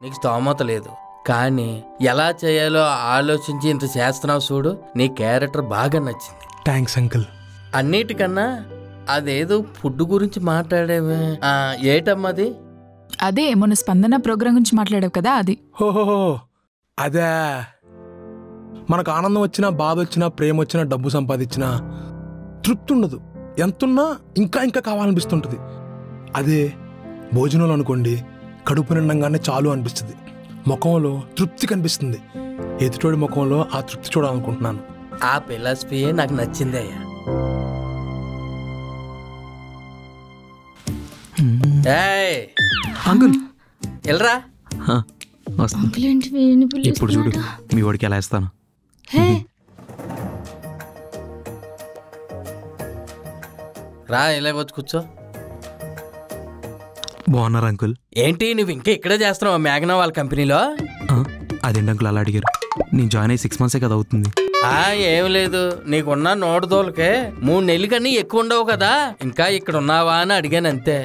నీకు స్తోమత లేదు, కానీ ఎలా చేయాలో ఆలోచించి ఇంత చేస్తున్నావు చూడు. నీ క్యారెక్టర్ బాగా నచ్చింది. Thanks uncle. అన్నిటికన్నా అదేదో ఫుడ్ గురించి మాట్లాడేవే, ఏటమ్మది? అదే మొన్న స్పందన ప్రోగ్రామ్ గురించి మాట్లాడావు కదా, అది. హోహో, అదే. మనకు ఆనందం వచ్చినా, బాధ వచ్చినా, ప్రేమ వచ్చినా, డబ్బు సంపాదించినా తృప్తి ఉండదు. ఎంతున్నా ఇంకా ఇంకా కావాలనిపిస్తుంటుంది. అదే భోజనంలో అనుకోండి, కడుపు నిండంగానే చాలు అనిపిస్తుంది. ముఖంలో తృప్తి కనిపిస్తుంది. ఎదుటోడి ముఖంలో ఆ తృప్తి చూడాలనుకుంటున్నాను. ఆ ఫిలాసఫీయే నాకు నచ్చింది అయ్యా. అంకుల్ వెళ్ళరా. ఇప్పుడు చూడు మీ వాడికి ఎలా ఇస్తాను. రా, ఇలా వచ్చి కూర్చో. బాగున్నారు అంకుల్. ఏంటి నువ్వు ఇంకా ఇక్కడే చేస్తున్నావు మేఘనా వాళ్ళ కంపెనీలో? అదేంటి అంకుల్ అలా అడిగారు? నేను జాయిన్ అయ్యి 6 months కదా అవుతుంది. ఏం లేదు, నీకున్న నోటు దోలకే 3 నెలల కన్నా ఎక్కువ ఉండవు కదా, ఇంకా ఇక్కడ ఉన్నావా అని అడిగాను అంతే.